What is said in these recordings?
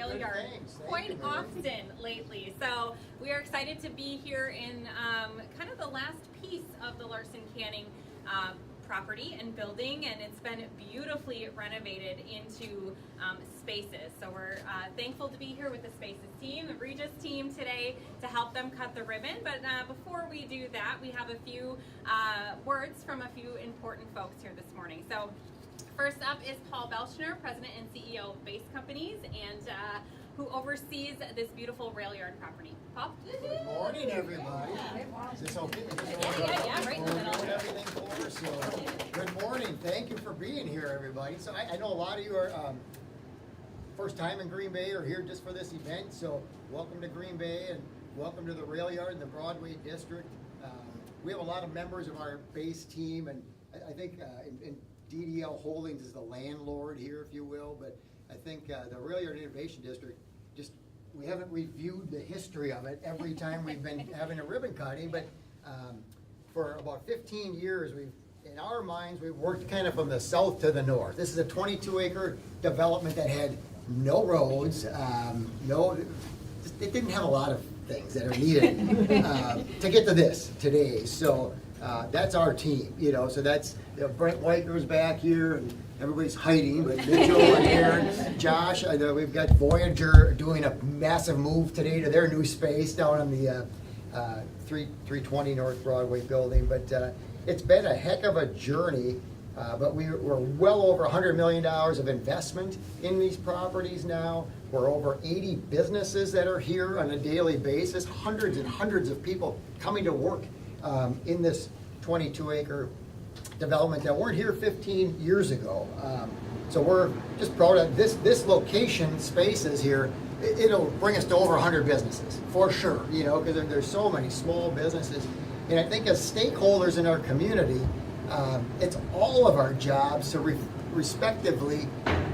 rail yard quite often lately. So we are excited to be here in kind of the last piece of the Larson Canning property and building, and it's been beautifully renovated into spaces. So we're thankful to be here with the Spaces team, the Regis team today, to help them cut the ribbon. But before we do that, we have a few words from a few important folks here this morning. So first up is Paul Belschner, President and CEO of Base Companies, and who oversees this beautiful rail yard property. Paul? Good morning, everybody. Is this okay? Yeah, right in the middle. Everything for us. So, good morning. Thank you for being here, everybody. So I know a lot of you are first time in Green Bay or here just for this event. So welcome to Green Bay and welcome to the rail yard in the Broadway district. We have a lot of members of our base team, and I think in DDL Holdings is the landlord here, if you will, but I think the Rail Yard Innovation District, we haven't reviewed the history of it every time we've been having a ribbon cutting, but for about 15 years, in our minds, we've worked kind of from the south to the north. This is a 22-acre development that had no roads, it didn't have a lot of things that are needed to get to this today. So that's our team, so that's Brent Weiker's back here, and everybody's hiding, but Mitchell and Aaron, Josh, we've got Voyager doing a massive move today to their new space down on the 320 North Broadway building. But it's been a heck of a journey, but we're well over $100 million of investment in these properties now. We're over 80 businesses that are here on a daily basis, hundreds and hundreds of people coming to work in this 22-acre development that weren't here 15 years ago. So we're just proud of this location, Spaces here, it'll bring us to over 100 businesses, for sure, because there's so many small businesses. And I think as stakeholders in our community, it's all of our jobs to respectively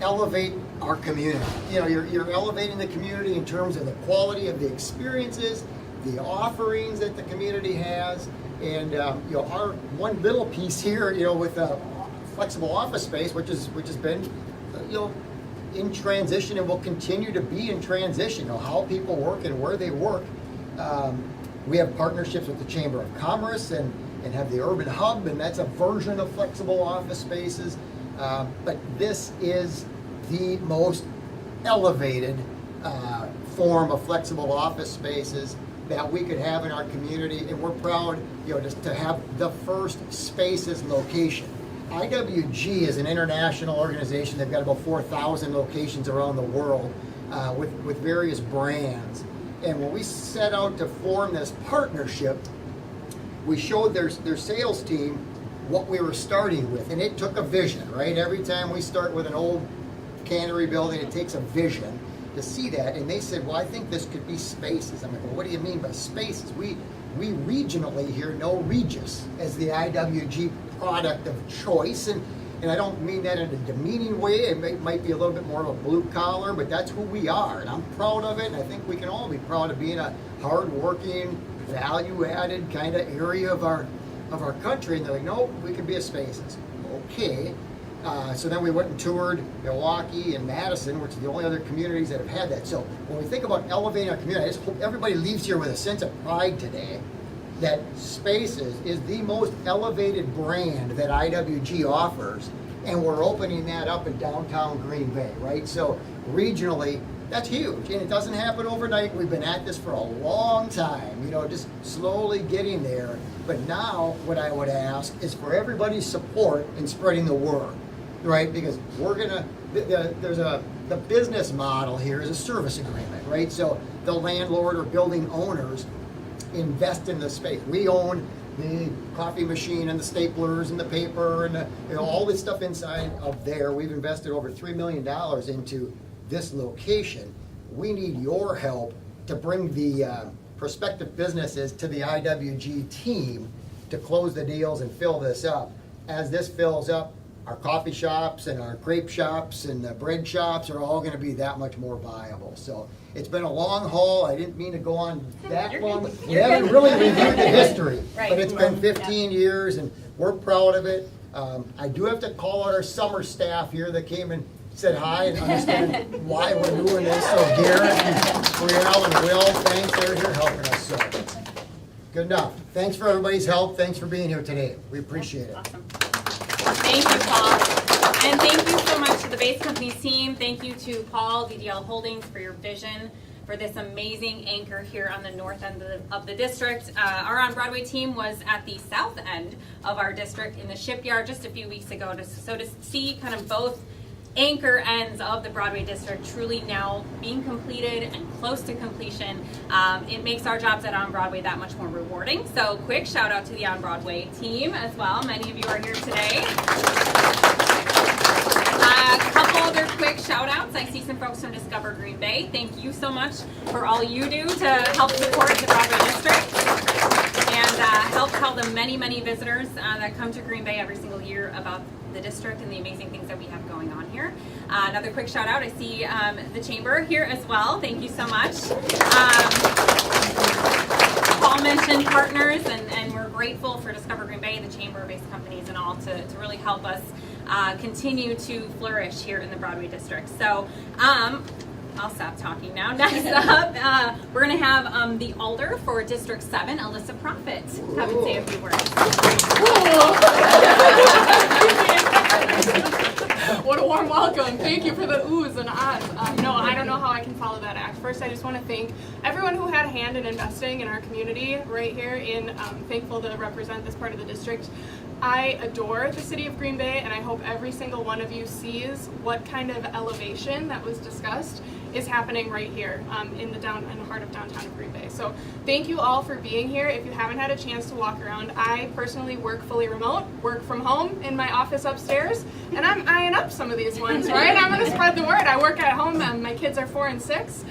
elevate our community. You're elevating the community in terms of the quality of the experiences, the offerings that the community has, and our one little piece here, with a flexible office space, which has been, in transition and will continue to be in transition. How people work and where they work. We have partnerships with the Chamber of Commerce and have the Urban Hub, and that's a version of flexible office spaces. But this is the most elevated form of flexible office spaces that we could have in our community, and we're proud, just to have the first Spaces location. IWG is an international organization. They've got about 4,000 locations around the world with various brands. And when we set out to form this partnership, we showed their sales team what we were starting with, and it took a vision, right? Every time we start with an old cannery building, it takes a vision to see that, and they said, well, I think this could be Spaces. I'm like, well, what do you mean by Spaces? We regionally here know Regis as the IWG product of choice, and I don't mean that in a demeaning way. It might be a little bit more of a blue collar, but that's who we are, and I'm proud of it, and I think we can all be proud of being a hard-working, value-added kind of area of our country. And they're like, no, we can be a Spaces. Okay. So then we went and toured Milwaukee and Madison, which are the only other communities that have had that. So when we think about elevating our community, I just hope everybody leaves here with a sense of pride today that Spaces is the most elevated brand that IWG offers, and we're opening that up in downtown Green Bay, right? So regionally, that's huge, and it doesn't happen overnight. We've been at this for a long time, just slowly getting there. But now what I would ask is for everybody's support in spreading the word. Right, because the business model here is a service agreement, right? So the landlord or building owners invest in the space. We own the coffee machine and the staplers and the paper and all this stuff inside of there. We've invested over $3 million into this location. We need your help to bring the prospective businesses to the IWG team to close the deals and fill this up. As this fills up, our coffee shops and our crepe shops and the bread shops are all going to be that much more viable. So it's been a long haul. I didn't mean to go on that long. We haven't really reviewed the history, but it's been 15 years, and we're proud of it. I do have to call out our summer staff here that came and said hi and understand why we're doing this. So Garrett, and Brielle, and Will, thanks, they're here helping us. So good enough. Thanks for everybody's help. Thanks for being here today. We appreciate it. Awesome. Thank you, Paul. And thank you so much to the Base Companies team. Thank you to Paul, VDL Holdings, for your vision for this amazing anchor here on the north end of the district. Our On Broadway team was at the south end of our district in the Shipyard just a few weeks ago. So to see kind of both anchor ends of the Broadway district truly now being completed and close to completion, it makes our jobs at On Broadway that much more rewarding. So quick shout out to the On Broadway team as well. Many of you are here today. A couple other quick shout outs. I see some folks from Discover Green Bay. Thank you so much for all you do to help support the Broadway district and help tell the many, many visitors that come to Green Bay every single year about the district and the amazing things that we have going on here. Another quick shout out, I see the chamber here as well. Thank you so much. Paul mentioned partners, and we're grateful for Discover Green Bay, the chamber-based companies and all, to really help us continue to flourish here in the Broadway district. So I'll stop talking now. Next up, we're going to have the Alder for District 7, Alyssa Prophet, come and say a few words. What a warm welcome. Thank you for the oohs and ahs. No, I don't know how I can follow that act. First, I just want to thank everyone who had a hand in investing in our community right here. Thankful to represent this part of the district. I adore the city of Green Bay, and I hope every single one of you sees what kind of elevation that was discussed is happening right here in the heart of downtown of Green Bay. So thank you all for being here. If you haven't had a chance to walk around, I personally work fully remote, work from home in my office upstairs, and I'm eyeing up some of these ones, right? I'm going to spread the word. I work at home, my kids are 4 and 6,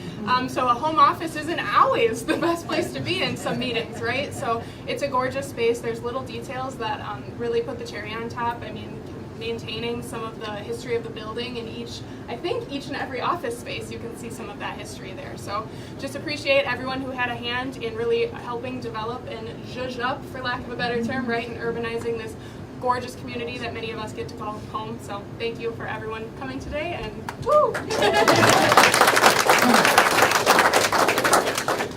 so a home office isn't always the best place to be in some meetings, right? So it's a gorgeous space. There's little details that really put the cherry on top. I mean, maintaining some of the history of the building in each and every office space, you can see some of that history there. So just appreciate everyone who had a hand in really helping develop and zhuzh up, for lack of a better term, right, and urbanizing this gorgeous community that many of us get to call home. So thank you for everyone coming today, and woo!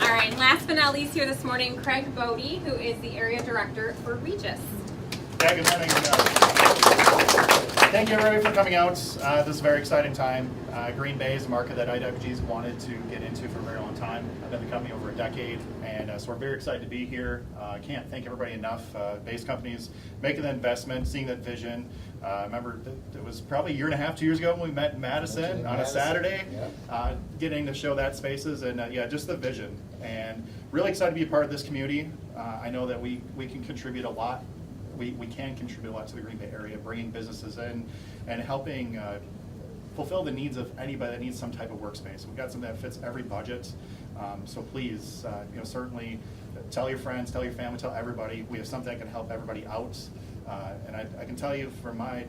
All right, and last but not least here this morning, Craig Bodie, who is the Area Director for Regis. Yeah, good morning. Thank you everybody for coming out. This is a very exciting time. Green Bay is a market that IWG's wanted to get into for a very long time. I've been in the company over a decade, and so we're very excited to be here. I can't thank everybody enough. Base companies making the investment, seeing that vision. I remember it was probably a year and a half, 2 years ago when we met in Madison on a Saturday, getting to show that spaces and yeah, just the vision. And really excited to be a part of this community. I know that we can contribute a lot. We can contribute a lot to the Green Bay area, bringing businesses in and helping fulfill the needs of anybody that needs some type of workspace. We've got something that fits every budget, so please, certainly tell your friends, tell your family, tell everybody. We have something that can help everybody out, and I can tell you from my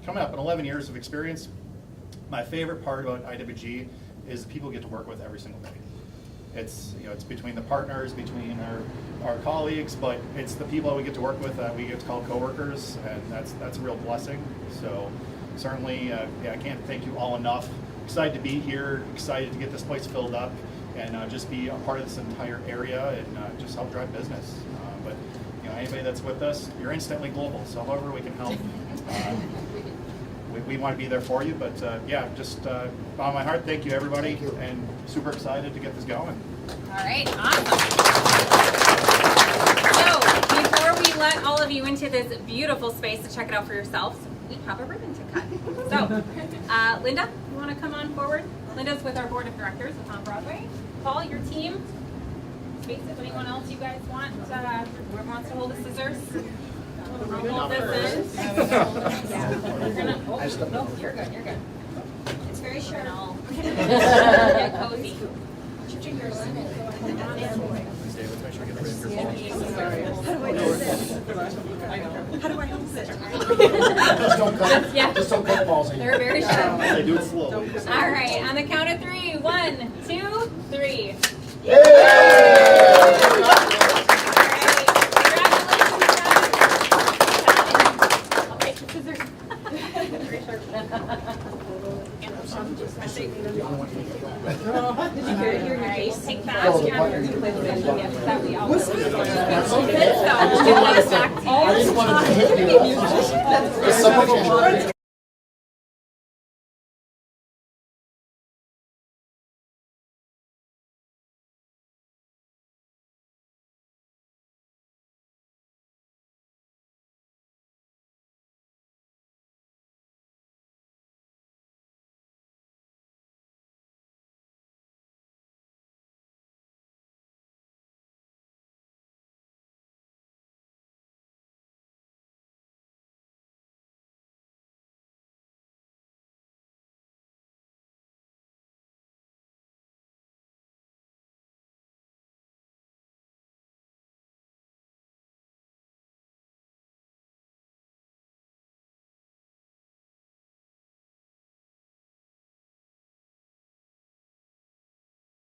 coming up in 11 years of experience, my favorite part about IWG is the people we get to work with every single day. It's it's between the partners, between our colleagues, but it's the people that we get to work with that we get to call coworkers, and that's a real blessing. So certainly, I can't thank you all enough. Excited to be here, excited to get this place filled up, and just be a part of this entire area and just help drive business. But anybody that's with us, you're instantly global. So however we can help. We want to be there for you, but yeah, just on my heart, thank you everybody, and super excited to get this going. All right, awesome. So before we let all of you into this beautiful space to check it out for yourselves, we have a ribbon to cut. So Linda, you want to come on forward? Linda's with our board of directors on Broadway. Paul, your team. Space, if anyone else you guys want, whoever wants to hold the scissors. Hold this in. You're good, you're good. It's very sharp. Get cozy. How do I hold it? Just don't cut balls in. They're very sharp. I do it slowly. All right, on the count of 3. 1, 2, 3. Did you hear it here in your case? Take that. Oh, the Yeah. button. That we all That's okay. So, I didn't want to hit you. There's so much